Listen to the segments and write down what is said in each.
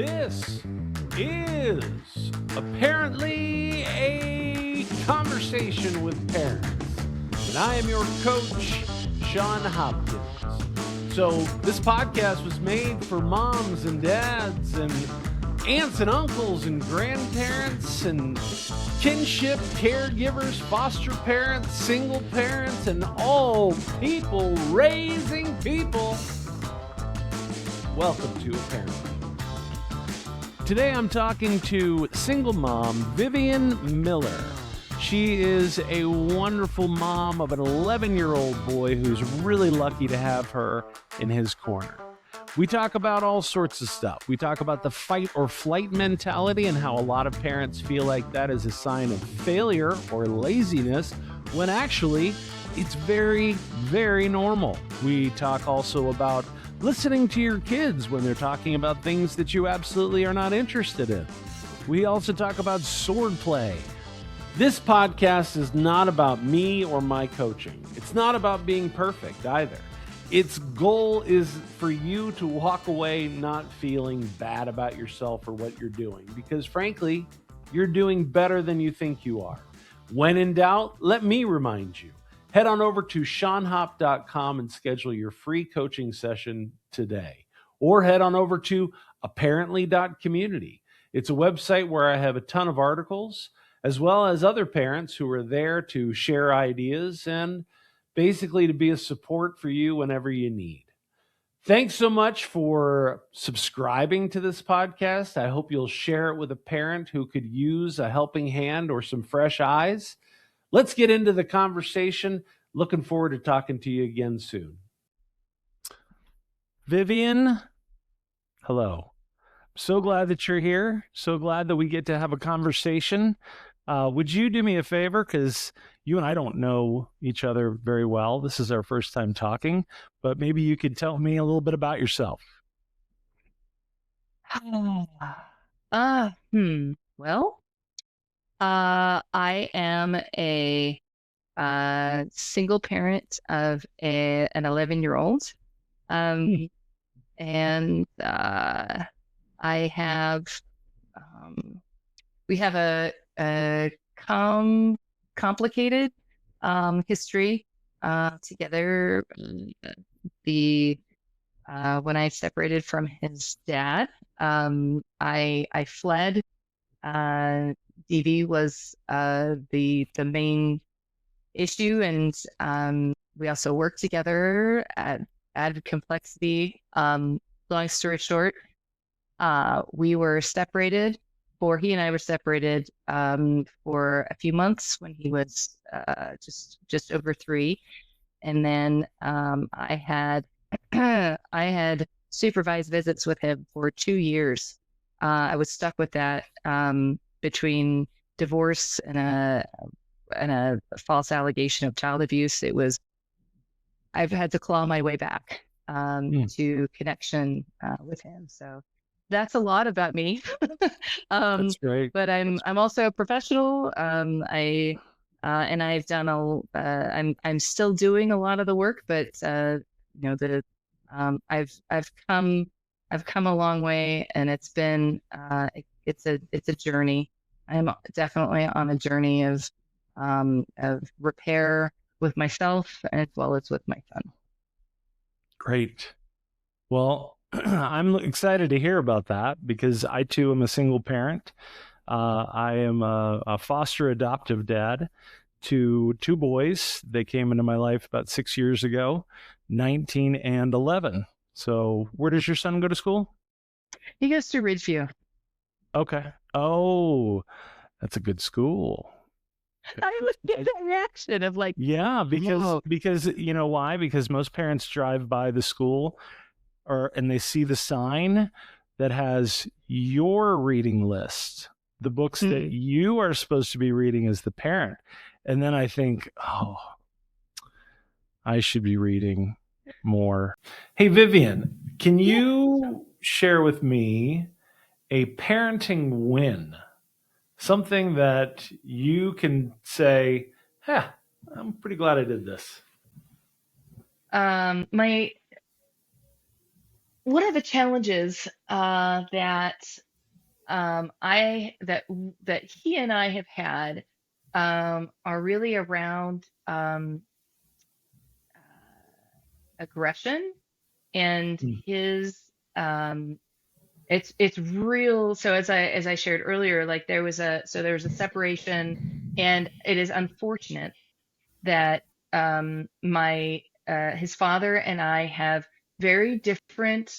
This is apparently a conversation with parents. And I am your coach, Sean Hopkins. So this podcast was made for moms and dads and aunts and uncles and grandparents and kinship caregivers, foster parents, single parents, and all people raising people. Welcome to aParently. Today I'm talking to single mom Vivian Miller. She is a wonderful mom of an 11-year-old boy who's really lucky to have her in his corner. We talk about all sorts of stuff. We talk about the fight or flight mentality and how a lot of parents feel like that is a sign of failure or laziness, when actually it's very, very normal. We talk also about listening to your kids when they're talking about things that you absolutely are not interested in. We also talk about swordplay. This podcast is not about me or my coaching. It's not about being perfect either. Its goal is for you to walk away not feeling bad about yourself or what you're doing, because frankly, you're doing better than you think you are. When in doubt, let me remind you. Head on over to seanhop.com and schedule your free coaching session today. Or head on over to aParently.community. It's a website where I have a ton of articles, as well as other parents who are there to share ideas and basically to be a support for you whenever you need. Thanks so much for subscribing to this podcast. I hope you'll share it with a parent who could use a helping hand or some fresh eyes. Let's get into the conversation. Looking forward to talking to you again soon. Vivian, hello. So glad that you're here. So glad that we get to have a conversation. Would you do me a favor? Because you and I don't know each other very well. This is our first time talking, but maybe you could tell me a little bit about yourself. Well, I am a single parent of an 11-year-old. And I have, we have a complicated history together. When I separated from his dad, I fled. DV was the main issue, and we also worked together at added complexity. Long story short, he and I were separated for a few months when he was just over 3, and then I had I had supervised visits with him for 2 years. I was stuck with that between divorce and a false allegation of child abuse. I've had to claw my way back to connection with him. So that's a lot about me. That's great. But I'm also a professional. And I've done I'm still doing a lot of the work, but I've come a long way, and it's been it's a journey. I'm definitely on a journey of repair with myself as well as with my son. Great. Well, I'm excited to hear about that because I too am a single parent. I am a foster adoptive dad to 2 boys. They came into my life about 6 years ago, 19 and 11. So where does your son go to school? He goes to Ridgeview. Okay. Oh, that's a good school. I would get that reaction of like, yeah, because you know why? Because most parents drive by the school and they see the sign that has your reading list, the books that you are supposed to be reading as the parent. And then I think, oh, I should be reading more. Hey, Vivian, can you share with me a parenting win? Something that you can say, I'm pretty glad I did this. one of the challenges that that he and I have had are really around aggression and Mm. his um, it's real. So as I shared earlier, like there was a separation, and it is unfortunate that my his father and I have very different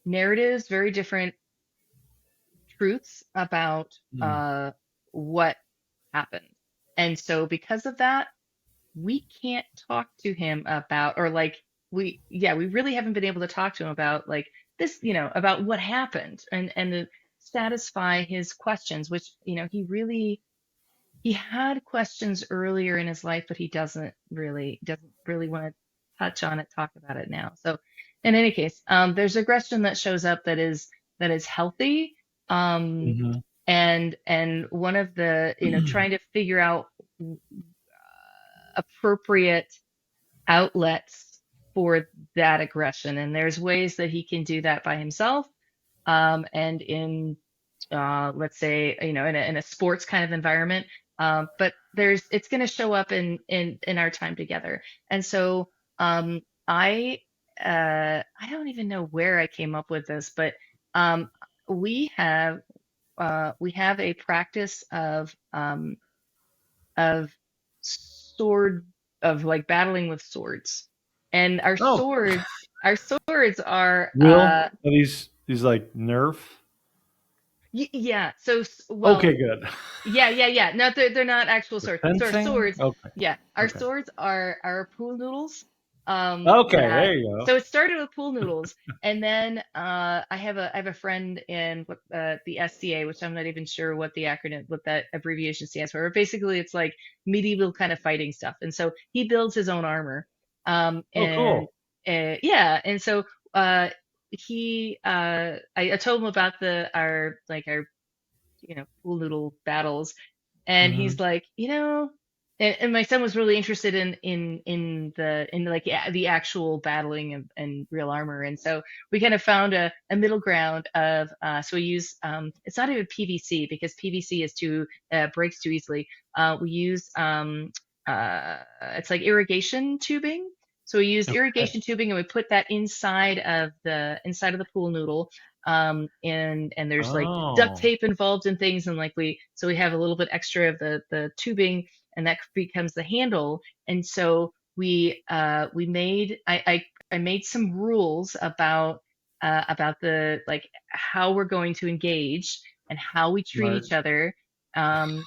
narratives, very different truths about Mm. uh, what happened. And so because of that, we can't talk to him about, or like we really haven't been able to talk to him about like this, about what happened, and to satisfy his questions, which, he had questions earlier in his life, but he doesn't really want to touch on it, talk about it now. So in any case, there's aggression that shows up that is healthy. Um, Mhm. and one of the, trying to figure out appropriate outlets for that aggression. And there's ways that he can do that by himself. And in, let's say, in a sports kind of environment. But it's going to show up in our time together. And so, um, I don't even know where I came up with this, but, um, we have, we have a practice of sword of like battling with swords. And Oh, our swords are real? Are these like Nerf? yeah, so well, Okay, good. yeah. No, they're not actual The swords. So our fencing? swords, Okay, yeah, our okay. swords are pool noodles. Okay, That there you So go. it started with pool noodles, and then I have a friend in the SCA, which I'm not even sure what that abbreviation stands for. But basically, it's like medieval kind of fighting stuff, and so he builds his own armor. Oh, And cool. yeah, and so I told him about the our pool noodle battles, and he's Mhm. like, and my son was really interested in like the actual battling and real armor, and so we kind of found a middle ground of so we use it's not even PVC because PVC is too breaks too easily. We use it's like irrigation tubing. So we use Okay. irrigation tubing and we put that inside of the pool noodle, and there's like duct Oh, tape involved in things, and like we have a little bit extra of the tubing, and that becomes the handle. And so we made I made some rules about the like how we're going to engage and how we treat right. each other um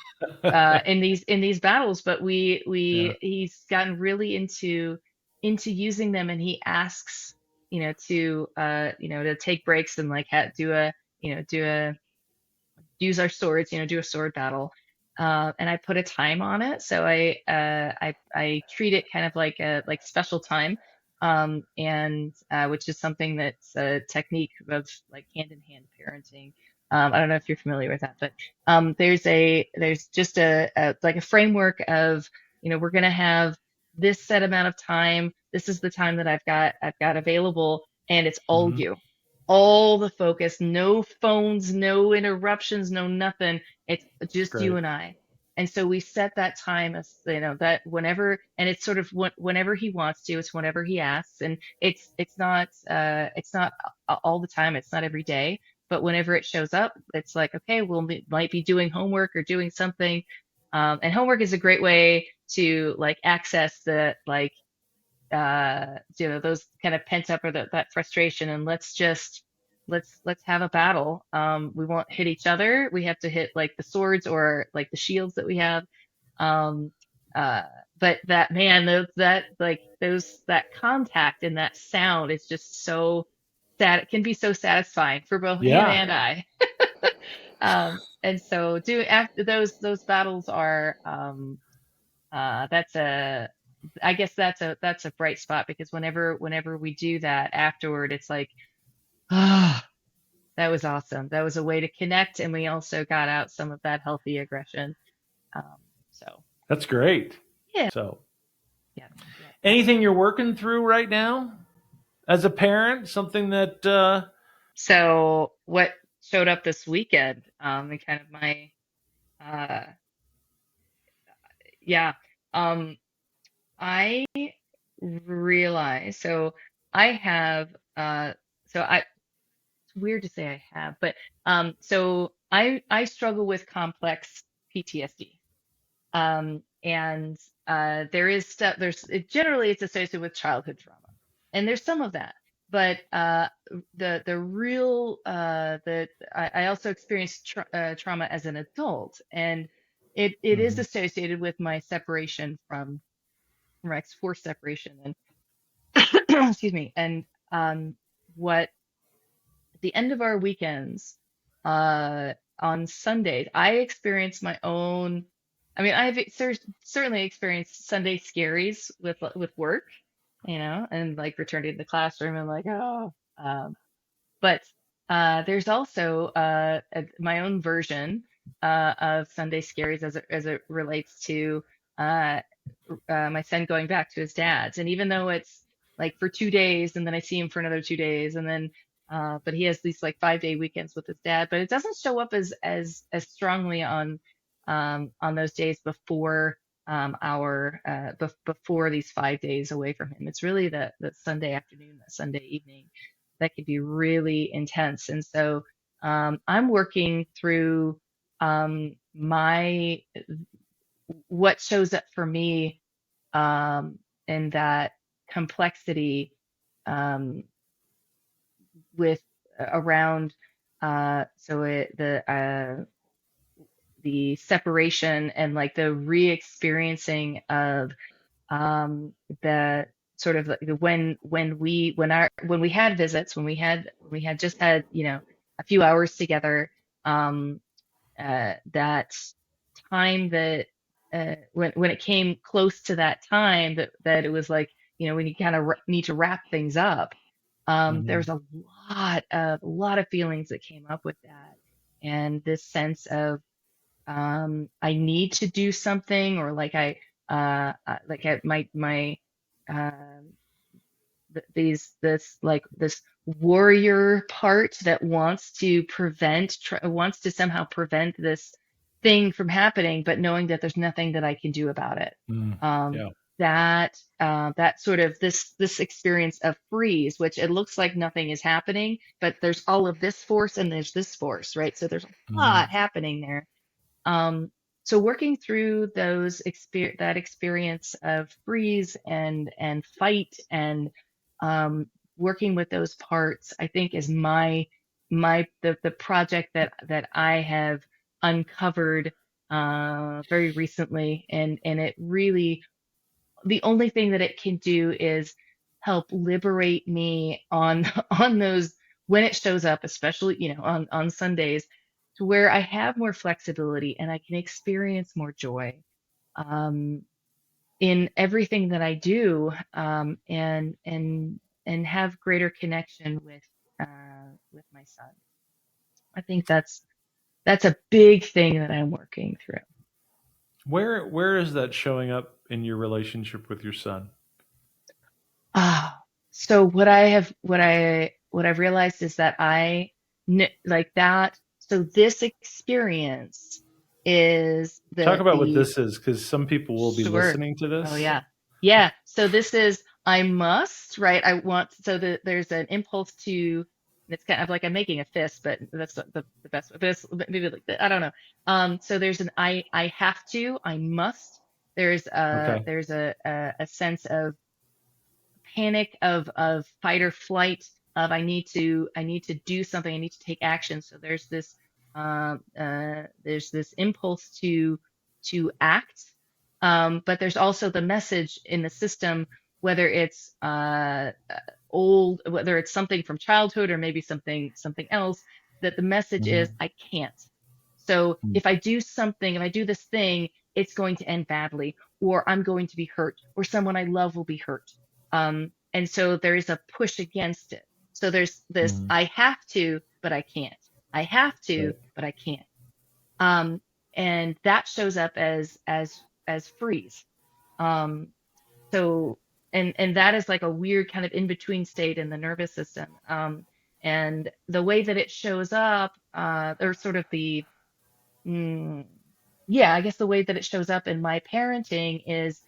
in these battles. But Yeah. he's gotten really into using them, and he asks, to take breaks and like do a do a use our swords, do a sword battle. And I put a time on it, so I treat it kind of like a like special time, and which is something that's a technique of like hand in hand parenting. I don't know if you're familiar with that, but there's just a like a framework of, we're gonna have this set amount of time. This is the time that I've got available, and it's Mhm. all the focus, no phones, no interruptions, no nothing. It's just you Great. and I. And so we set that time as, that whenever, and it's sort of whenever he wants to, it's whenever he asks. And it's not all the time. It's not every day, but whenever it shows up, it's like, okay, might be doing homework or doing something. And homework is a great way to like access the like those kind of pent up, or that frustration, and let's have a battle. We won't hit each other. We have to hit like the swords or like the shields that we have. um uh but that, man, that contact and that sound is just so sad. It can be so satisfying for both him Yeah. and I. And so do after those battles are that's a I guess that's a bright spot, because whenever we do that afterward, it's like, ah, that was awesome. That was a way to connect, and we also got out some of that healthy aggression. Um, so That's great. yeah, So, yeah, yeah. anything you're working through right now? as a parent, something that So what showed up this weekend, and kind of my, uh, yeah, um, I realized, so I have, so I, it's weird to say I have, but, so I struggle with complex PTSD. And there is stuff, generally it's associated with childhood trauma. And there's some of that. But the real I also experienced trauma as an adult, and it is Mhm. associated with my separation from my ex, forced separation, and excuse me, and what at the end of our weekends, on Sundays, I experience my own. I mean, certainly experienced Sunday scaries with work, and like returning to the classroom and like, oh, but there's also my own version of Sunday scaries as it relates to uh, my son going back to his dad's. And even though it's like for 2 days and then I see him for another 2 days and then but he has these like 5 day weekends with his dad, but it doesn't show up as strongly on those days before our before these 5 days away from him. It's really the Sunday afternoon, the Sunday evening that can be really intense. And so I'm working through my what shows up for me, and that complexity, um, with around the separation and like the re-experiencing of um, the sort of like when we had visits, when we had just had a few hours together, um, that time that when it came close to that time that it was like, when you kind of need to wrap things up, Mhm. there's a lot of feelings that came up with that, and this sense of I need to do something, or like like my um this warrior part that wants to somehow prevent this thing from happening, but knowing that there's nothing that I can do about it. Mm. Um, Yeah. that sort of this experience of freeze, which it looks like nothing is happening, but there's all of this force and there's this force, right? So there's a Mhm. lot happening there. um, so working through that experience of freeze and fight, and um, working with those parts, I think is the project that I have uncovered very recently, and it really, the only thing that it can do is help liberate me on on those, when it shows up, especially on Sundays, to where I have more flexibility and I can experience more joy um, in everything that I do, and have greater connection with my son. I think that's a big thing that I'm working through. Where is that showing up in your relationship with your son? Ah, so what I've realized is that like that. So this experience is Talk about what the this is, because some people will be sure. listening to Oh this. yeah. Yeah. So this is I must, right? I want, so there's an impulse to, and it's kind of like I'm making a fist, but that's not the best way. But it's maybe like I don't know. So there's an I have to, I must. Okay. There's a sense of panic, of fight or flight, of I need to do something, I need to take action. So there's this impulse to act, but there's also the message in the system, whether it's whether it's something from childhood or maybe something else, that the message is Mhm. I can't. So Mm. if I do this thing, it's going to end badly, or I'm going to be hurt, or someone I love will be hurt. And so there is a push against it. So there's this Mhm. I have to, but I can't. I have to, Right. but I can't. Um, and that shows up as freeze. Um, so and that is like a weird kind of in between state in the nervous system. And the way that it shows up, or sort of the Mm, yeah, I guess the way that it shows up in my parenting is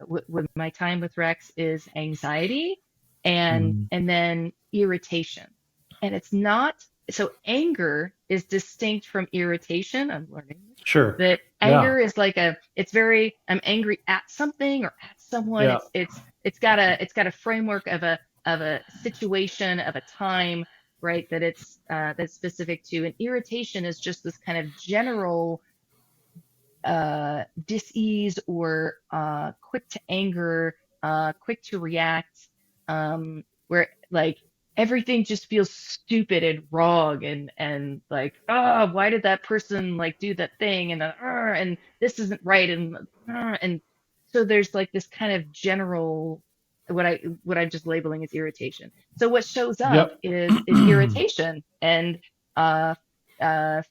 with my time with Rex is anxiety Mhm. and then irritation. And it's not so anger is distinct from irritation. I'm learning this. Sure. That Yeah. anger is like it's very I'm angry at something or at someone. Yeah. It's got a framework of a situation of a time, right, that it's that's specific to. And irritation is just this kind of general dis-ease or quick to anger, quick to react, where like everything just feels stupid and wrong and like, oh, why did that person like do that thing and this isn't right and so there's like this kind of general what I'm just labeling as irritation. So what shows up Yep. is irritation and uh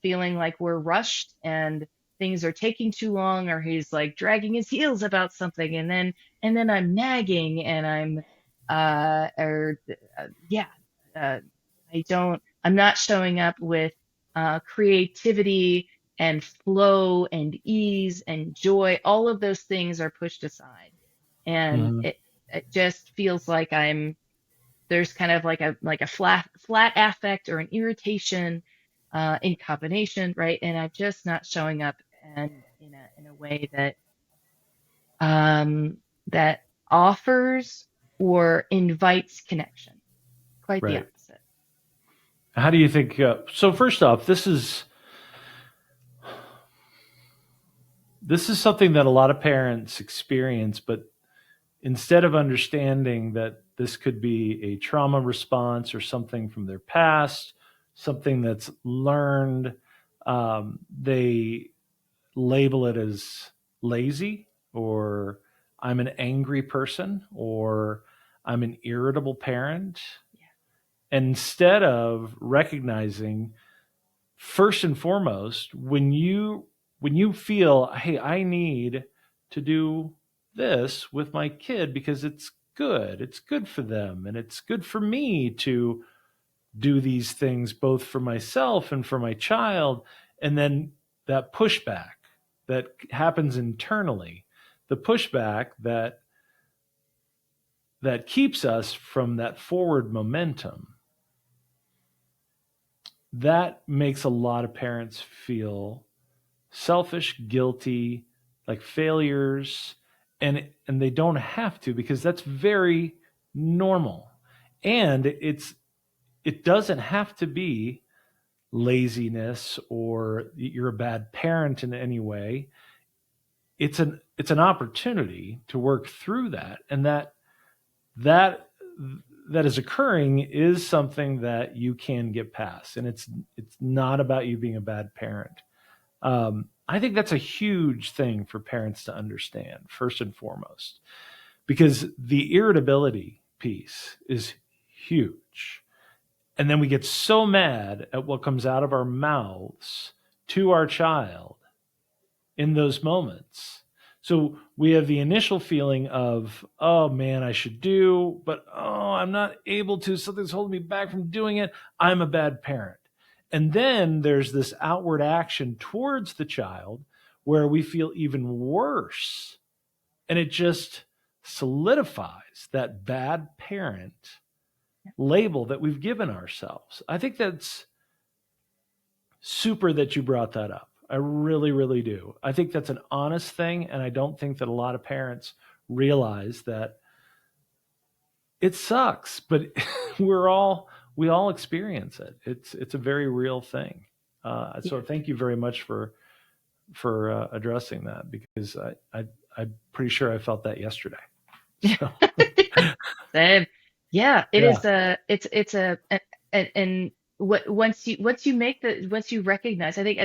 feeling like we're rushed and things are taking too long or he's like dragging his heels about something and then I'm nagging and I'm or yeah uh, I'm not showing up with creativity and flow and ease and joy. All of those things are pushed aside and Mhm. it just feels like there's kind of like a flat affect or an irritation in combination, right? And I'm just not showing up and in a way um, that offers or invites connection. Quite the Right. opposite. How do you think? So first off, this is something that a lot of parents experience, but instead of understanding that this could be a trauma response or something from their past, something that's learned, they label it as lazy or I'm an angry person or I'm an irritable parent. Instead of recognizing first and foremost when you feel, hey, I need to do this with my kid because it's good for them and it's good for me to do these things both for myself and for my child. And then that pushback that happens internally, the pushback that keeps us from that forward momentum, that makes a lot of parents feel selfish, guilty, like failures, and they don't have to because that's very normal. And it doesn't have to be laziness or you're a bad parent in any way. It's an opportunity to work through that, and that that is occurring is something that you can get past, and it's not about you being a bad parent. I think that's a huge thing for parents to understand, first and foremost, because the irritability piece is huge. And then we get so mad at what comes out of our mouths to our child in those moments. So we have the initial feeling of, oh man, I should do, but oh, I'm not able to. Something's holding me back from doing it. I'm a bad parent. And then there's this outward action towards the child where we feel even worse. And it just solidifies that bad parent label that we've given ourselves. I think that's super that you brought that up. I really, really do. I think that's an honest thing. And I don't think that a lot of parents realize that it sucks, but we all experience it. It's a very real thing. So thank you very much for addressing that because I'm pretty sure I felt that yesterday. So Same. Yeah, it yeah. is and what once you recognize, I think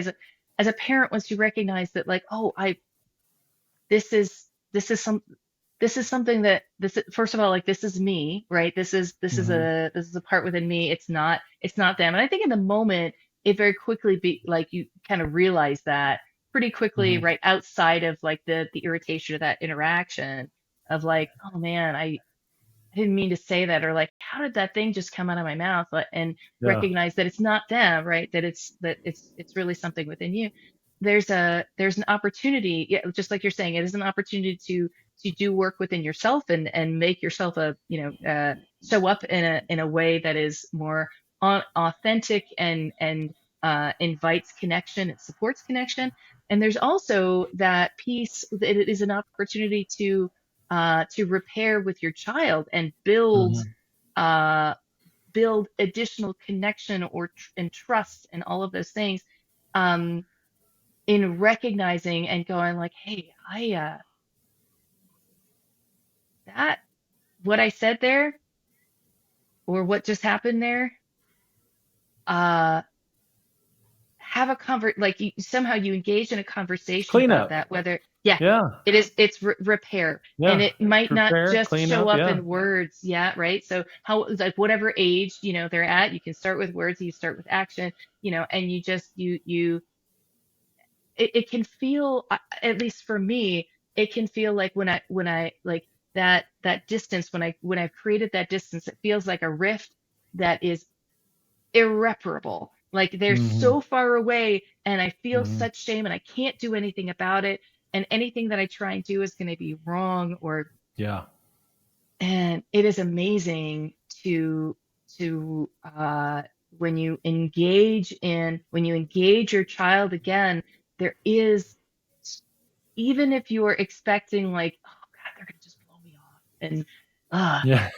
as a parent, once you recognize that like, oh, this is this is some this is something that first of all, like this is me, right? Hmm. This is a part within me. It's not them. And I think in the moment it very quickly be like you kind of realize that pretty quickly, Hmm. right outside of like the irritation of that interaction. of like, oh man, I didn't mean to say that, or like, how did that thing just come out of my mouth? And Yeah. recognize that it's not them, right? That it's really something within you. There's an opportunity, yeah, just like you're saying, it is an opportunity to do work within yourself and make yourself show up in a way that is more authentic and invites connection, it supports connection. And there's also that piece that it is an opportunity to repair with your child and Hmm. uh, build additional connection and trust and all of those things, um, in recognizing and going like, hey, that what I said there or what just happened there, uh, have a like somehow you engage in a conversation Clean about up. that, whether, yeah, Yeah. it's repair, and Yeah. it might not Prepare, just clean show up. up Yeah. in words, yeah, right? So how, like, whatever age they're at, you can start with words, you start with action, and you just it can feel, at least for me, it can feel like when I like that distance, when I've created that distance, it feels like a rift that is irreparable. Like they're Hmm. so far away and I feel Hmm. such shame and I can't do anything about it. And anything that I try and do is going to be wrong, Yeah. and it is amazing to when you engage your child again, there is, even if you are expecting like, oh God, they're gonna just blow me off, and uh Yeah.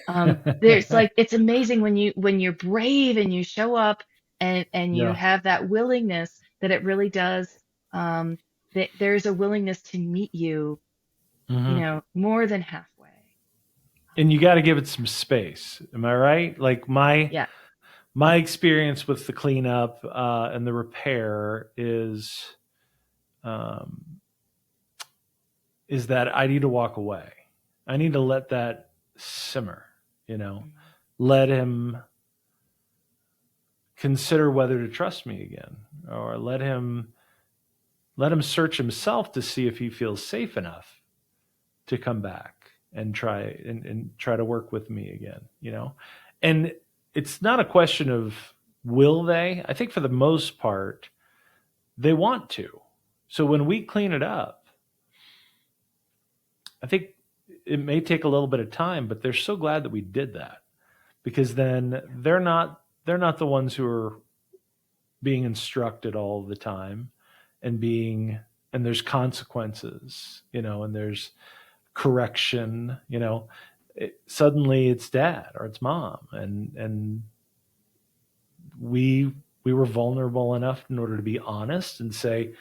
there's like, it's amazing when you're brave and you show up and you Yeah. have that willingness, that it really does, that there's a willingness to meet you, Hmm. more than halfway. And you got to give it some space. Am I right? Like Yeah. my experience with the cleanup and the repair um, is that I need to walk away. I need to let that simmer. You know, Mhm. let him consider whether to trust me again, or let him search himself to see if he feels safe enough to come back and try to work with me again. And it's not a question of will they. I think for the most part they want to. So when we clean it up, I think it may take a little bit of time, but they're so glad that we did that, because then they're not the ones who are being instructed all the time, and being and there's consequences, and there's correction, suddenly it's dad or it's mom, and we we were vulnerable enough in order to be honest and say,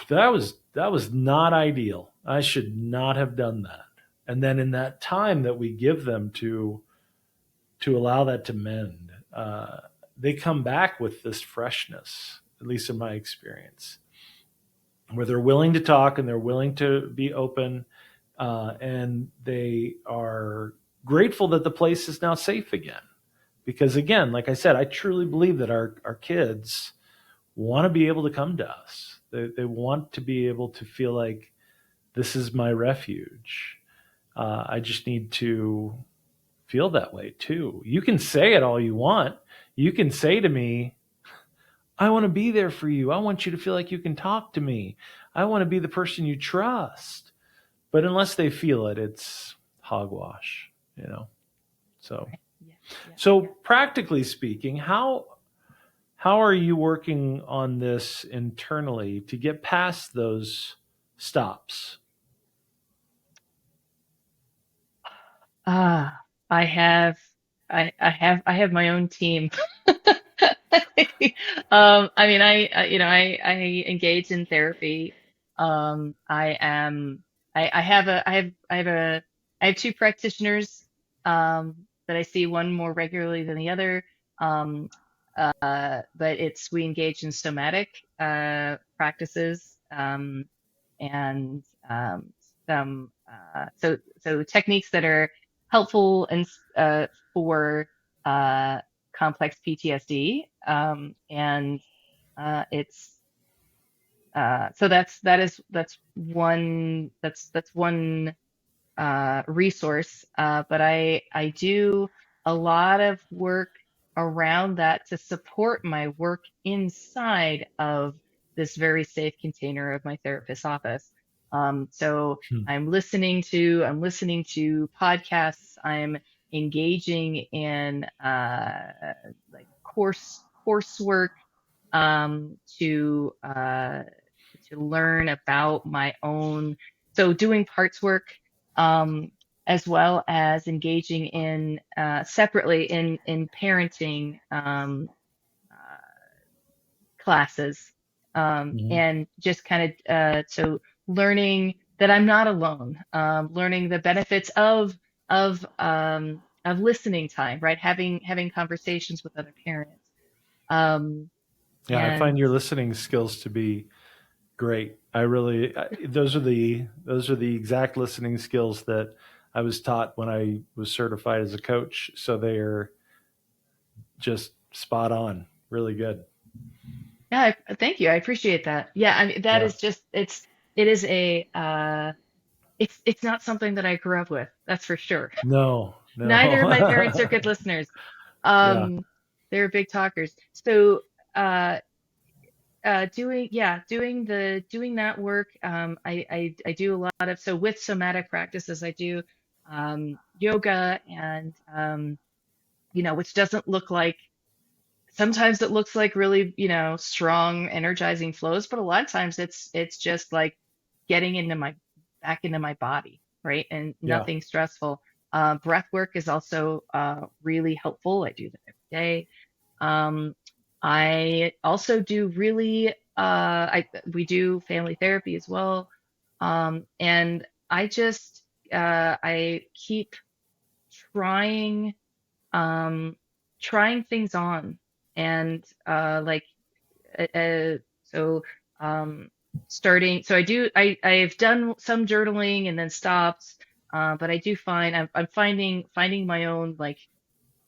that was not ideal. I should not have done that. And then in that time that we give them to allow that to mend, they come back with this freshness, at least in my experience, where they're willing to talk and they're willing to be open, and they are grateful that the place is now safe again. Because again, like I said, I truly believe that our kids want to be able to come to us. They want to be able to feel like this is my refuge. I just need to feel that way too. You can say it all you want. You can say to me, I want to be there for you. I want you to feel like you can talk to me. I want to be the person you trust. But unless they feel it, it's hogwash, you know. So Right. Yeah. Yeah. so Yeah. practically speaking, how are you working on this internally to get past those stops? Ah, I have, I have my own team. I mean, I engage in therapy. I am, I have a, I have two practitioners, that I see, one more regularly than the other. Um, but we engage in somatic, practices, and, some, so techniques that are helpful and, for, uh, complex PTSD. And it's so that's one resource, but I do a lot of work around that to support my work inside of this very safe container of my therapist's office. So Hmm. I'm listening to podcasts. I'm engaging in like coursework to learn about my own. So doing parts work, um, as well as engaging in separately in parenting classes, Mhm. and just kind of so learning that I'm not alone, learning the benefits of listening time, right? Having conversations with other parents. Um, Yeah, I find and your listening skills to be great. Those are the exact listening skills that I was taught when I was certified as a coach. So they are just spot on. Really good. Yeah, thank you. I appreciate that. Yeah, I mean that Yeah. is just it is a it's not something that I grew up with. That's for sure. No, Neither of my parents are no. good listeners. Yeah. Um, they're big talkers. So uh doing that work, I do a lot of, so with somatic practices I do yoga, and which doesn't look like, sometimes it looks like really, strong, energizing flows, but a lot of times it's just like getting into my back into my body, right? And Yeah. nothing stressful. Breath work is also really helpful. I do that every day. Um, I also do really I we do family therapy as well. And I keep trying um trying things on, and so um starting, so I've done some journaling and then stopped, but I do find I'm finding my own, like,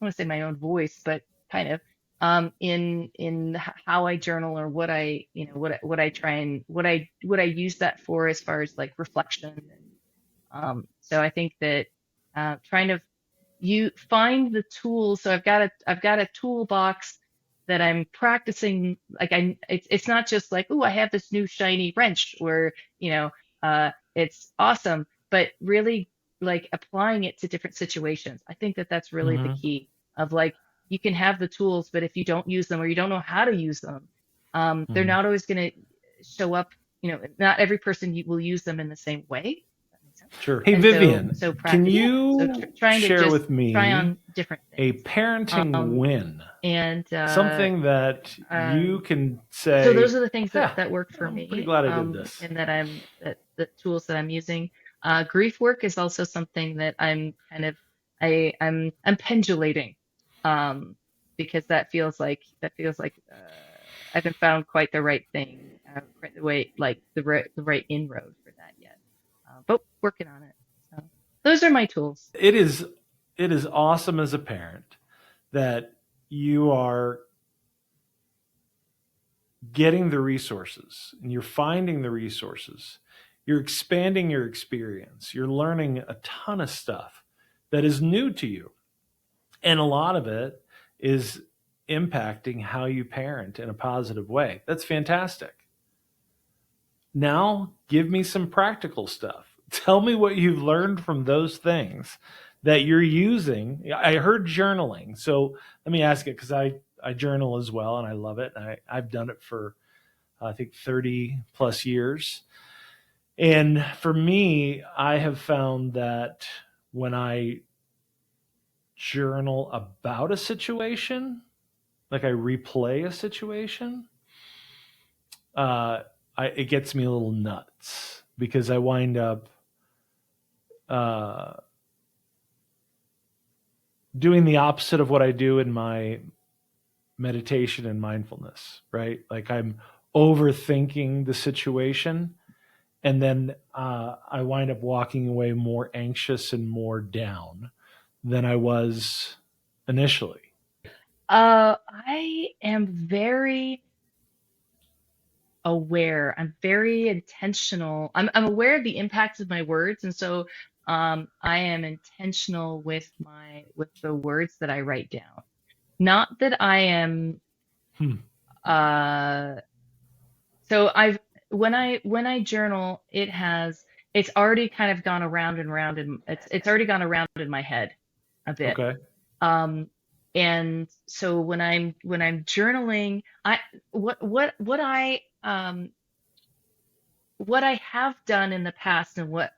I want to say my own voice, but kind of how I journal, or what what I try and what I use that for, as far as like reflection. And so I think that trying to you find the tools. So I've got a toolbox that I'm practicing. Like, it's not just like, oh, I have this new shiny wrench, or it's awesome, but really like applying it to different situations. I think that that's really the Hmm. key of, like, you can have the tools, but if you don't use them, or you don't know how to use them, they're Hmm. not always going to show up. Not every person will use them in the same way. That makes sense. Sure. Hey, And so Vivian, can practice. So you trying to share just with try me on different a things. parenting Um, win? and Something that you um, can so those say, are the things that yeah, that work for I'm pretty me, glad I did this. and that the tools that I'm using. Grief work is also something that I'm kind of I'm pendulating, um, because that feels like I haven't found quite the right thing, quite the way, like the right inroad for that yet, but working on it. So those are my tools. It is it is awesome as a parent that you are getting the resources and you're finding the resources. You're expanding your experience. You're learning a ton of stuff that is new to you. And a lot of it is impacting how you parent in a positive way. That's fantastic. Now, give me some practical stuff. Tell me what you've learned from those things that you're using. I heard journaling. So let me ask it, because I journal as well and I love it. I've done it for, I think, 30 plus years. And for me, I have found that when I journal about a situation, like I replay a situation, uh, it gets me a little nuts because I wind up uh, doing the opposite of what I do in my meditation and mindfulness, right? Like I'm overthinking the situation, and then I wind up walking away more anxious and more down than I was initially. I am very aware. I'm very intentional. I'm aware of the impacts of my words, and so I am intentional with the words that I write down. Not that I am Hmm. uh so I've when I journal, it's already kind of gone around and around, and it's already gone around in my head a bit. Okay. Um, and so when I'm journaling, what I have done in the past, and what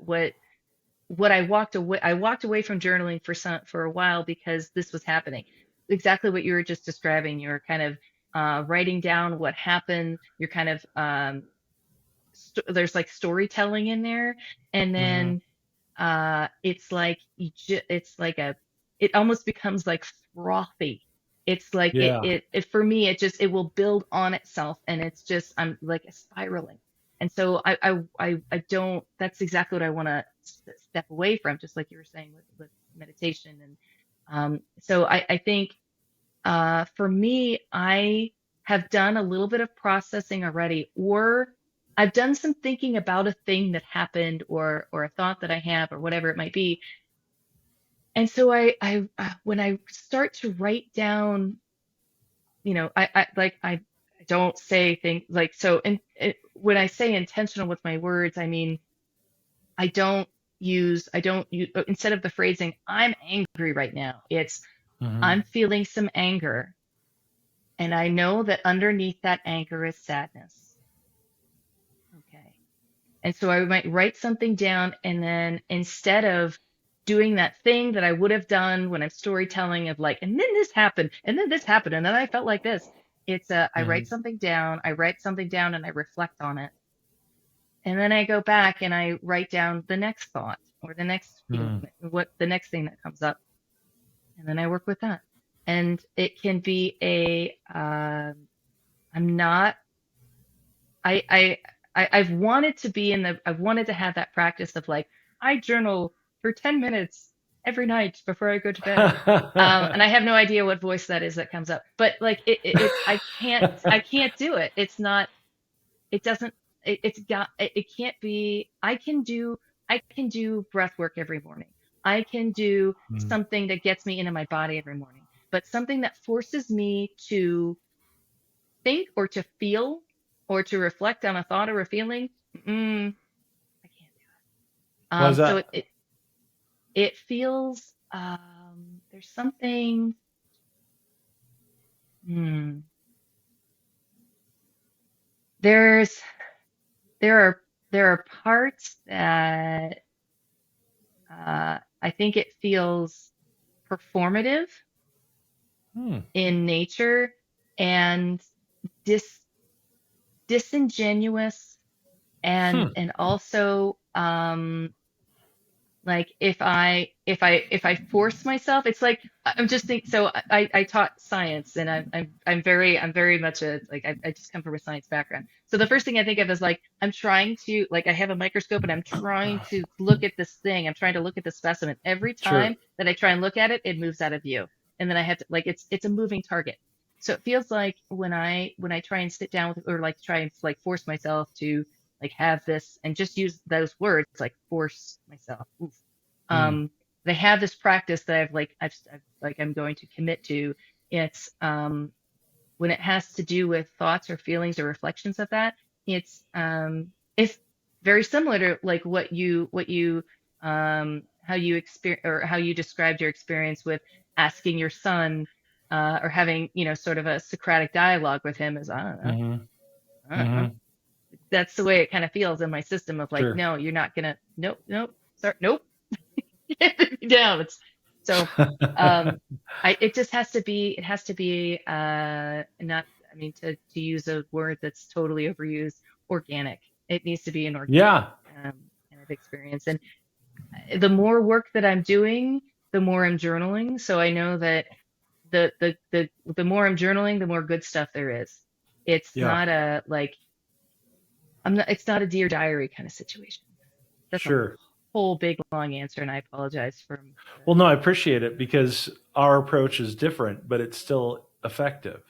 I walked away from journaling for a while because this was happening. Exactly what you were just describing. You're kind of writing down what happened. You're kind of there's like storytelling in there, and Hmm. then it's like it's like it almost becomes like frothy. It's like Yeah. it for me, it will build on itself, and it's just I'm like spiraling. And so I don't, that's exactly what I want to step away from, just like you were saying with meditation. And so I think for me, I have done a little bit of processing already, or I've done some thinking about a thing that happened, or a thought that I have, or whatever it might be. And so when I start to write down, I don't say things like so. And when I say intentional with my words, I mean I don't use instead of the phrasing "I'm angry right now," it's Hmm. I'm feeling some anger. And I know that underneath that anger is sadness. Okay. And so I might write something down, and then instead of doing that thing that I would have done when I'm storytelling of like, and then this happened, and then this happened, and then I felt like this. Hmm. I write something down and I reflect on it. And then I go back and I write down the next thought or the next feeling, Hmm. what the next thing that comes up. And then I work with that. And it can be I'm not I, I I've wanted to be I've wanted to have that practice of like I journal for 10 minutes every night before I go to bed. And I have no idea what voice that is that comes up, but like it's I can't do it. It's not it doesn't it's got it can't be. I can do breath work every morning. I can do Hmm. something that gets me into my body every morning, but something that forces me to think or to feel or to reflect on a thought or a feeling, I can't do it. Why is So that? it feels there's something. Hmm, there's there are there are parts that I think it feels performative Hmm. in nature and dis disingenuous, Hmm. and also like if I force myself, it's like I'm just think so I taught science, and I'm very much I just come from a science background. So the first thing I think of is like I'm trying to like I have a microscope and I'm trying to look at this thing. I'm trying to look at the specimen. Every Sure. time that I try and look at it, it moves out of view. And then I have to like it's a moving target. So it feels like when I try and sit down with or like try and like force myself to like have this and just use those words like force myself. Oof. Hmm. Um, they have this practice that I've like I'm going to commit to. It's when it has to do with thoughts or feelings or reflections of that. It's very similar to like what you how you experience or how you described your experience with asking your son or having sort of a Socratic dialogue with him is Hmm. I don't know. Hmm. That's the way it kind of feels in my system of like, Sure. no, you're not gonna, nope, nope, start, nope, get me down. It's so, it just has to be, it has to be, not, I mean, to use a word that's totally overused, organic. It needs to be an organic, Yeah. um, kind of experience. And the more work that I'm doing, the more I'm journaling. So I know that the more I'm journaling, the more good stuff there is. It's Yeah. not a like it's not a Dear Diary kind of situation. That's a Sure. whole big long answer, and I apologize for Well, no, I appreciate it because our approach is different, but it's still effective.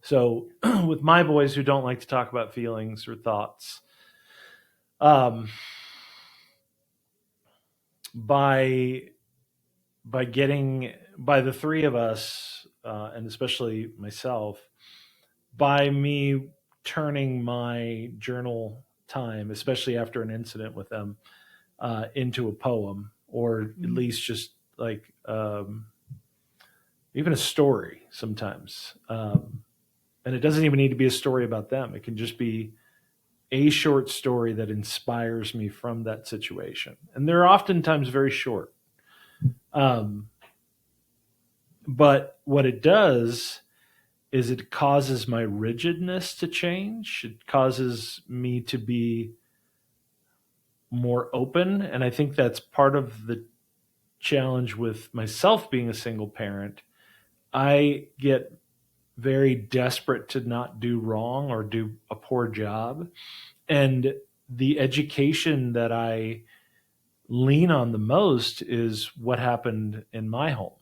So, with my boys who don't like to talk about feelings or thoughts, um, by by the three of us, and especially myself, by me turning my journal time, especially after an incident with them, into a poem, or at least just like even a story sometimes. And it doesn't even need to be a story about them. It can just be a short story that inspires me from that situation. And they're oftentimes very short. Um, but what it does is it causes my rigidness to change. It causes me to be more open. And I think that's part of the challenge with myself being a single parent. I get very desperate to not do wrong or do a poor job. And the education that I lean on the most is what happened in my home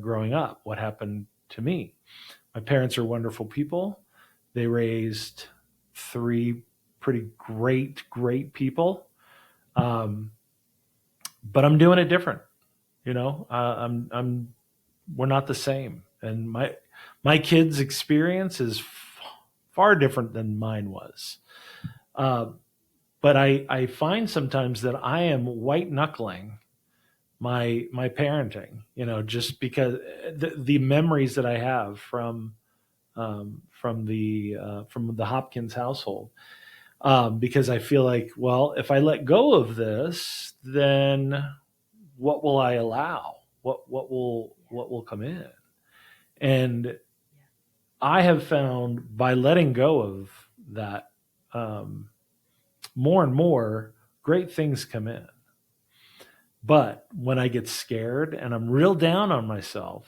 growing up, what happened to me. My parents are wonderful people. They raised three pretty great people. But I'm doing it different. You know, we're not the same. And my kids' experience is far different than mine was. But I find sometimes that I am white knuckling my parenting, you know, just because the memories that I have from the Hopkins household, because I feel like, well, if I let go of this, then what will I allow? What will come in? And I have found by letting go of that, more and more great things come in. But when I get scared and I'm real down on myself,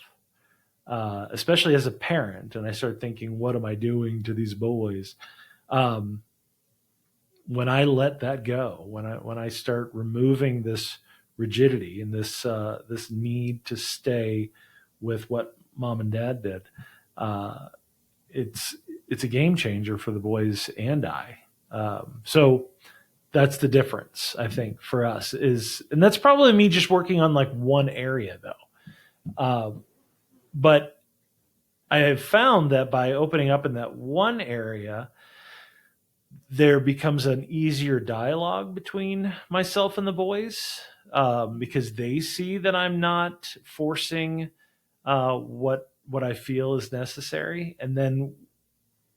especially as a parent, and I start thinking, what am I doing to these boys? When I let that go, when I start removing this rigidity and this need to stay with what mom and dad did, it's a game changer for the boys and I. So that's the difference, I think, for us and that's probably me just working on like one area though. But I have found that by opening up in that one area, there becomes an easier dialogue between myself and the boys, because they see that I'm not forcing what I feel is necessary, and then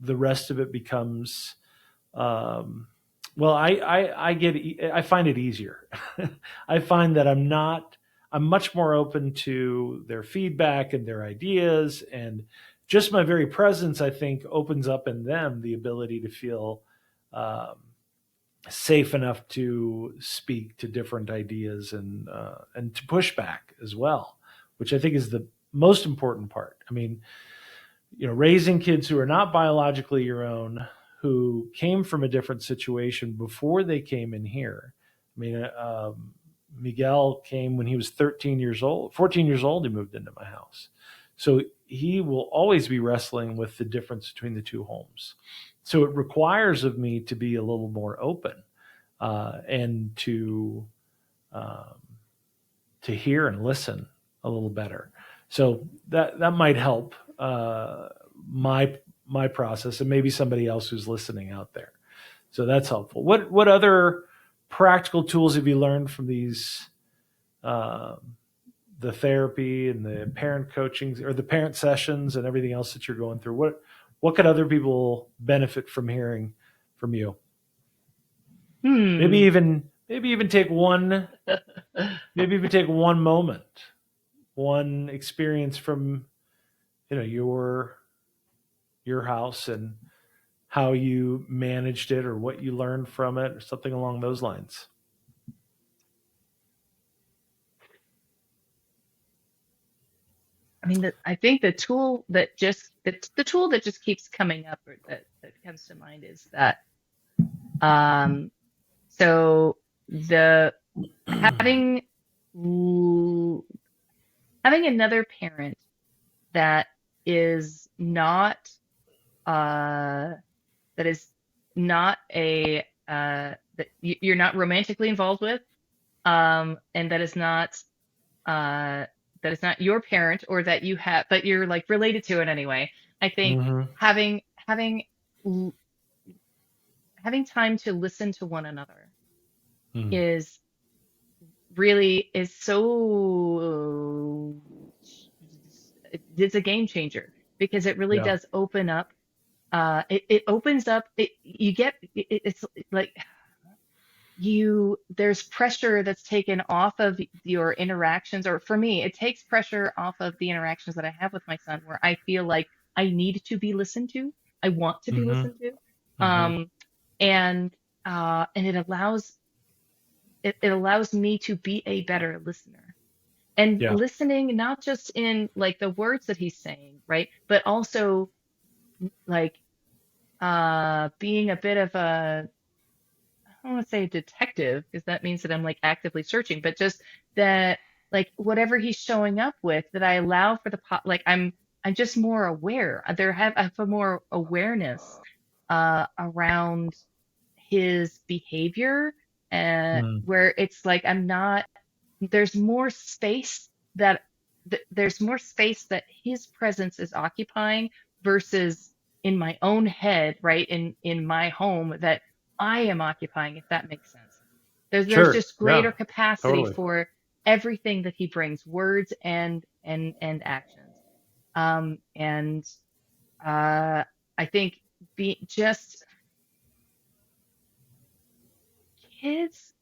the rest of it becomes well, I find it easier. I find that I'm much more open to their feedback and their ideas, and just my very presence, I think, opens up in them the ability to feel um, safe enough to speak to different ideas and to push back as well, which I think is the most important part. I mean, you know, raising kids who are not biologically your own, who came from a different situation before they came in here. I mean, Miguel came when he was 13 years old, 14 years old, he moved into my house. So he will always be wrestling with the difference between the two homes. So it requires of me to be a little more open, and um, to hear and listen a little better. So that might help my process, and maybe somebody else who's listening out there. So that's helpful. What other practical tools have you learned from these, the therapy and the parent coaching or the parent sessions and everything else that you're going through? What could other people benefit from hearing from you? Maybe even take one maybe even take one moment, one experience from, you know, your house and how you managed it or what you learned from it or something along those lines. I mean, I think the tool that the tool that just keeps coming up, or that comes to mind, is that um, so the having having another parent that is not uh, that is not a that you're not romantically involved with, and uh, that is not your parent or that you have, but you're like related to it anyway. I think Mm-hmm. having l- having time to listen to one another Mm. is really is so it's a game changer because it really Yeah. does open up it opens up it's like there's pressure that's taken off of your interactions, or for me it takes pressure off of the interactions that I have with my son where I feel like I need to be listened to, I want to be Mm-hmm. listened to. Mm-hmm. um and it allows me to be a better listener, and Yeah. listening not just in like the words that he's saying, right, but also like being a bit of a, I don't want to say a detective because that means that I'm like actively searching, but just that like whatever he's showing up with, that I allow for like I'm just more aware. I have a more awareness around his behavior, Mm. where it's like I'm not, there's more space that there's more space that his presence is occupying versus in my own head, right? In my home that I am occupying, if that makes sense. There's Sure. just Yeah. greater capacity Totally. for everything that he brings, words and actions. And I think be just kids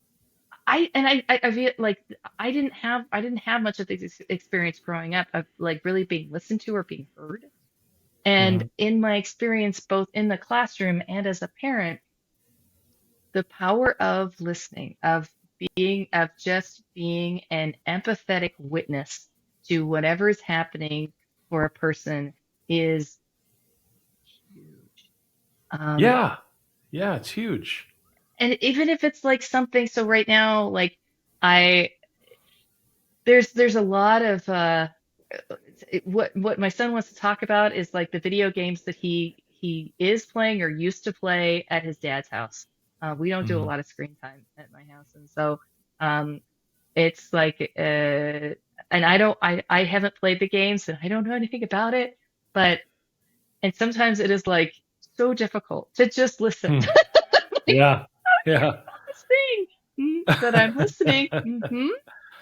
I feel like I didn't have much of this experience growing up of like really being listened to or being heard. And Mm-hmm. in my experience, both in the classroom and as a parent, the power of listening, of just being an empathetic witness to whatever is happening for a person is huge. Um, Yeah. Yeah. It's huge. and even if it's like something, so right now, like I, there's a lot of what my son wants to talk about is like the video games that he is playing or used to play at his dad's house. We don't do a Mm-hmm. lot of screen time at my house, and so um, it's like and I haven't played the games and I don't know anything about it, but and sometimes it is like so difficult to just listen. Hmm. Like, Yeah. Yeah. this thing, but I'm listening.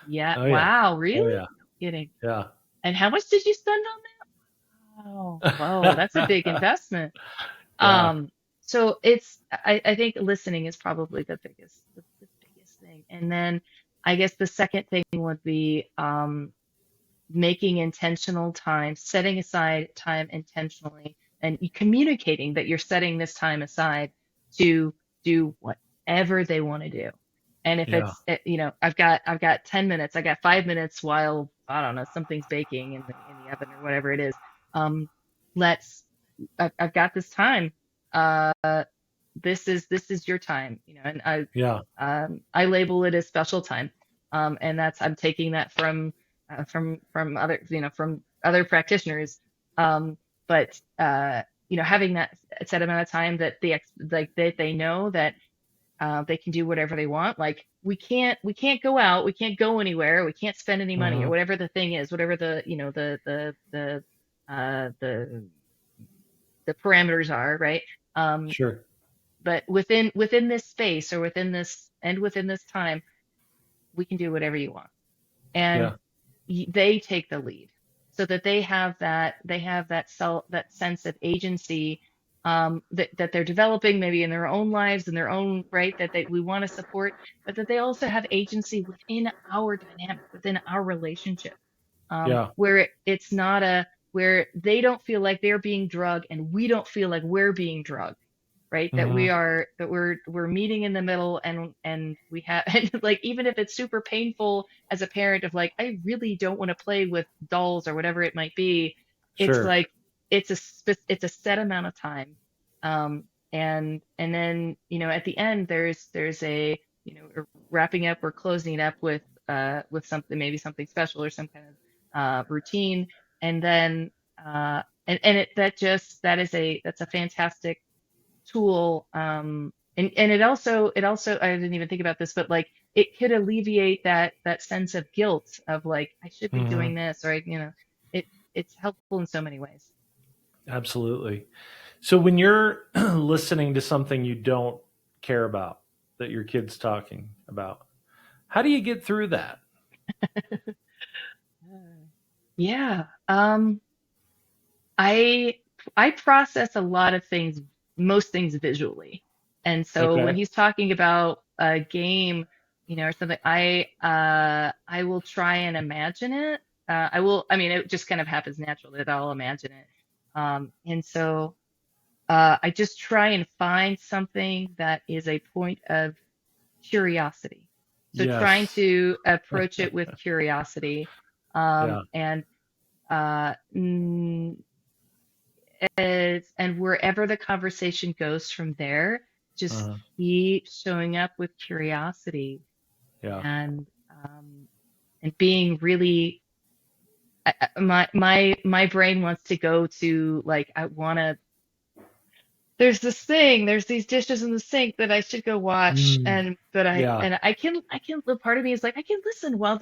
Yeah. Oh yeah. Wow. Oh Really? yeah. No kidding. Yeah. And how much did you spend on that? Oh, whoa, that's a big investment. Yeah. Um, so I think listening is probably the biggest thing. And then I guess the second thing would be making intentional time, setting aside time intentionally, and communicating that you're setting this time aside to do whatever they want to do. And if Yeah. it's, I've got 10 minutes, I got 5 minutes while, I don't know, something's baking in the oven or whatever it is. Um, let's, I've got this time. Uh, this is your time, and Yeah. I label it as special time. And that's, I'm taking that from other, from other practitioners. Um, but having that set amount of time that like that they know that they can do whatever they want. Like we can't go out, we can't go anywhere, we can't spend any money or Mm-hmm. whatever the thing is, whatever the the parameters are, right? Um, Sure. but within this space or within this time, we can do whatever you want, and Yeah. they take the lead so that they have that sense of agency, that they're developing maybe in their own lives, in their own right, that we want to support, but that they also have agency within our dynamic, within our relationship, Yeah. where it's not a where they don't feel like they're being drugged and we don't feel like we're being drugged, right, that Mm-hmm. we're meeting in the middle, and we have and like even if it's super painful as a parent of like I really don't want to play with dolls or whatever it might be, it's Sure. like it's a set amount of time, and then at the end there's a wrapping up or closing it up with something, maybe something special or some kind of routine, and then and it that just that's a fantastic tool. And it also I didn't even think about this, but like it could alleviate that sense of guilt of like, I should be Hmm. doing this, or it's helpful in so many ways. Absolutely. So when you're listening to something you don't care about that your kid's talking about, how do you get through that? Yeah. I I process a lot of things, most things visually. And so when Okay. he's talking about a game, or something, I will try and imagine it. I mean, it just kind of happens naturally that I'll imagine it. And so I just try and find something that is a point of curiosity. So trying Yes. to approach it with curiosity, Yeah. and uh, mm, and wherever the conversation goes from there, just Uh-huh. keep showing up with curiosity, Yeah. and um, and being really, my brain wants to go to, like, I want to, there's this thing, there's these dishes in the sink that I should go wash, Mm. and but I Yeah. and I can, the part of me is like, I can listen while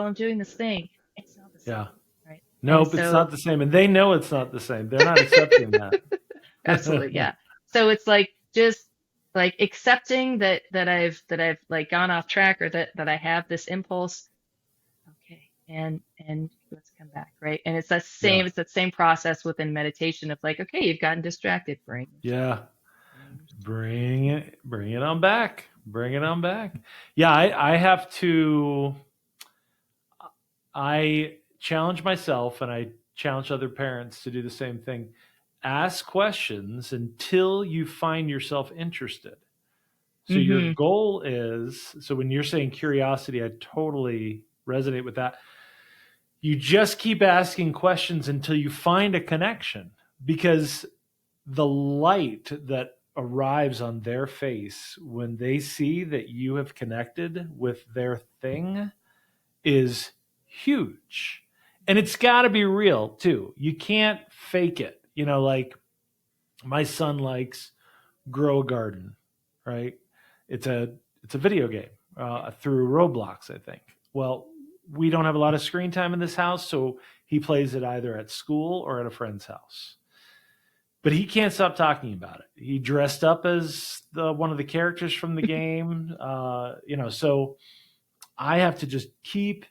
I'm doing this thing. It's not the same, Yeah. right? And Nope, it's so not the same. And they know it's not the same. They're not accepting that. absolutely, yeah. So it's like, just like accepting that I've like gone off track, or that I have this impulse. Okay, and let's come back, right? And Yeah. it's that same process within meditation of like, okay, you've gotten distracted, Yeah. bring yourself Bring it on back. Bring it on back. Yeah, I have to I challenge myself and I challenge other parents to do the same thing. Ask questions until you find yourself interested. So your Mm-hmm. goal is, so when you're saying curiosity, I totally resonate with that. You just keep asking questions until you find a connection, because the light that arrives on their face when they see that you have connected with their thing is huge. And it's got to be real too. You can't fake it. Like my son likes Grow a Garden, right? It's a it's a video game through Roblox, I think. Well, we don't have a lot of screen time in this house, so he plays it either at school or at a friend's house. But he can't stop talking about it. He dressed up as one of the characters from the game, So I have to just keep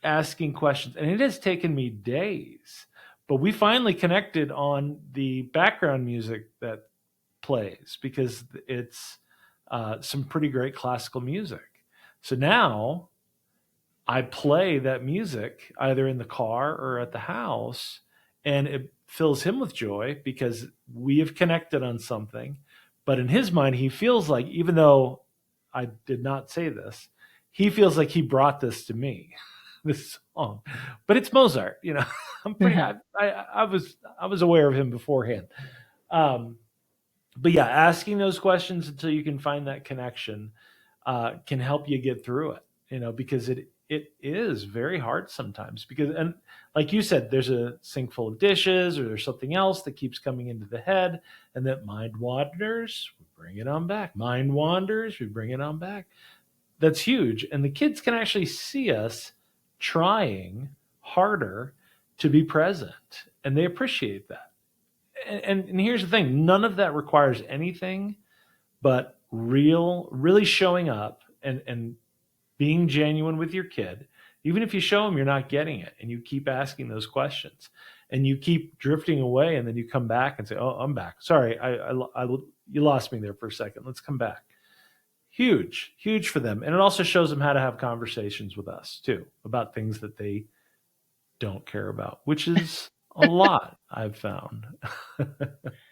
asking questions, and it has taken me days. But we finally connected on the background music that plays, because it's some pretty great classical music. So now I play that music either in the car or at the house, and it fills him with joy because we have connected on something. But in his mind, he feels like, even though I did not say this, he feels like he brought this to me, this song. But it's Mozart, I'm pretty. I was aware of him beforehand. Um, but yeah, asking those questions until you can find that connection can help you get through it. Because it is very hard sometimes. Because, and like you said, there's a sink full of dishes, or there's something else that keeps coming into the head, and that mind wanders. We bring it on back. Mind wanders. We bring it on back. That's huge, and the kids can actually see us trying harder to be present, and they appreciate that. And here's the thing, none of that requires anything but really showing up and being genuine with your kid. Even if you show them you're not getting it, and you keep asking those questions, and you keep drifting away, and then you come back and say, oh, I'm back, sorry, you lost me there for a second, let's come back. Huge for them. And it also shows them how to have conversations with us too about things that they don't care about, which is a lot, I've found.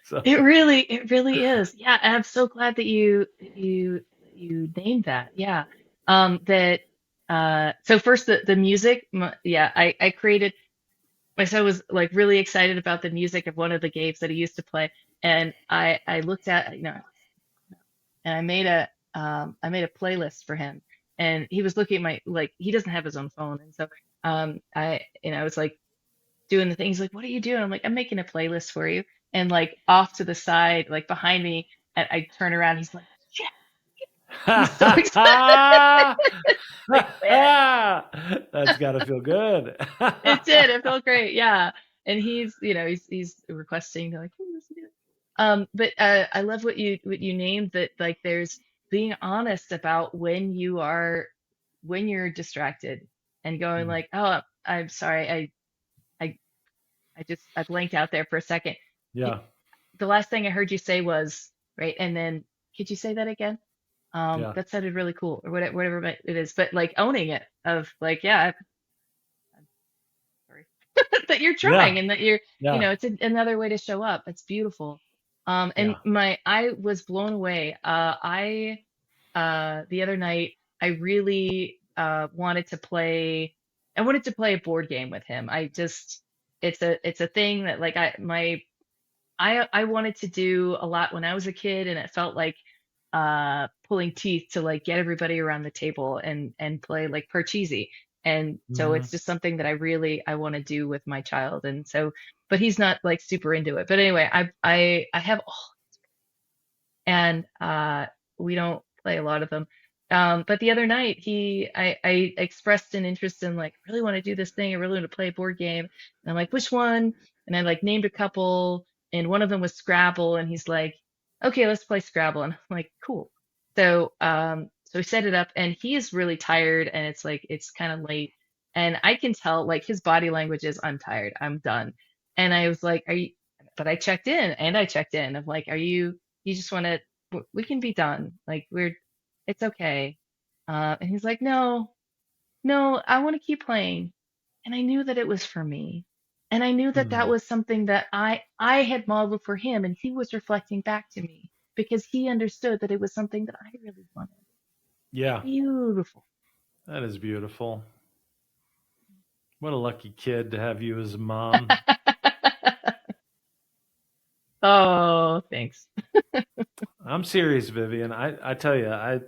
So It really is. Yeah, and I'm so glad that you named that. Yeah. That So first, the music. Yeah, I created. My son was like really excited about the music of one of the games that he used to play, and I looked at, and I made a playlist for him, and he was looking at my, like, he doesn't have his own phone, and so I was like doing the thing. He's like, "What are you doing?" I'm like, "I'm making a playlist for you." And like off to the side, like behind me, and I turn around. He's like, "Yeah." He's so excited. Like, man. That's got to feel good. It did. It felt great. Yeah. And he's requesting like, hey, let's do it. But I love what you named, that like there's being honest about when you're distracted and going Mm. like, oh, I'm sorry, I I blanked out there for a second. Yeah. The last thing I heard you say was right, and then could you say that again? Yeah. That sounded really cool, or whatever it is. But like owning it, of like, yeah, I'm sorry that you're Yeah. trying, and that you're, Yeah. it's another way to show up. It's beautiful. And Yeah. I was blown away. The other night, I really wanted to play. I wanted to play a board game with him. It's a thing that like I wanted to do a lot when I was a kid, and it felt like pulling teeth to like get everybody around the table and play like Parcheesi. And so Mhm. it's just something that I want to do with my child. And so, but he's not like super into it. But anyway, I have all, and we don't play a lot of them. But the other night, I expressed an interest in like, I really want to do this thing. I really want to play a board game. And I'm like, which one? And I like named a couple, and one of them was Scrabble. And he's like, okay, let's play Scrabble. And I'm like, cool. So we set it up, and he is really tired, and it's like it's kind of late, and I can tell like his body language is, I'm tired, I'm done. And I was like, are you? But I checked in, and I checked in. I'm like, are you? You just want to? We can be done. Like it's okay. And he's like, no, no, I want to keep playing. And I knew that it was for me. And I knew that that Mm. was something that I had modeled for him, and he was reflecting back to me because he understood that it was something that I really wanted. Yeah. Beautiful. That is beautiful. What a lucky kid to have you as a mom. Oh, thanks. I'm serious, Vivian. I tell you, I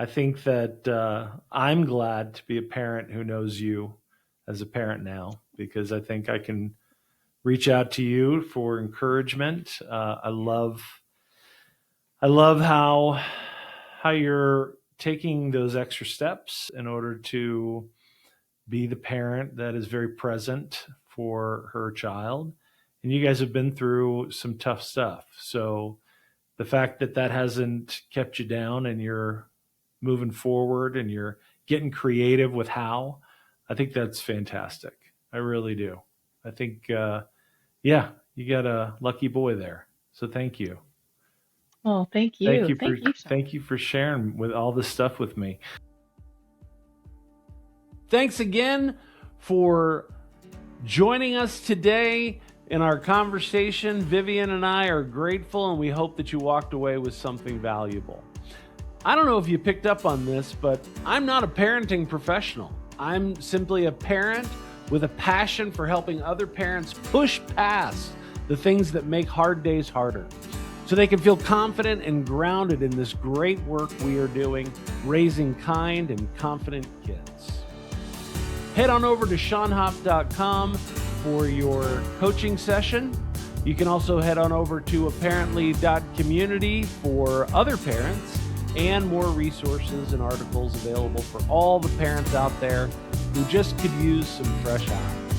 think that I'm glad to be a parent who knows you as a parent now, because I think I can reach out to you for encouragement. I love how you're taking those extra steps in order to be the parent that is very present for her child. And you guys have been through some tough stuff. So the fact that that hasn't kept you down, and you're moving forward and you're getting creative with how, I think that's fantastic. I really do. I think, yeah, you got a lucky boy there. So thank you. Oh, thank Thank you. you for Thank you, Sean. thank you for sharing with all this stuff with me. Thanks again for joining us today in our conversation. Vivian and I are grateful, and we hope that you walked away with something valuable. I don't know if you picked up on this, but I'm not a parenting professional. I'm simply a parent with a passion for helping other parents push past the things that make hard days harder, so they can feel confident and grounded in this great work we are doing, raising kind and confident kids. Head on over to SeanHop.com for your coaching session. You can also head on over to aParently.community for other parents and more resources and articles available for all the parents out there who just could use some fresh eyes.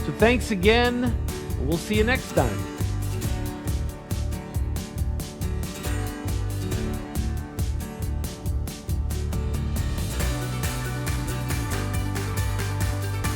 So thanks again. We'll see you next time.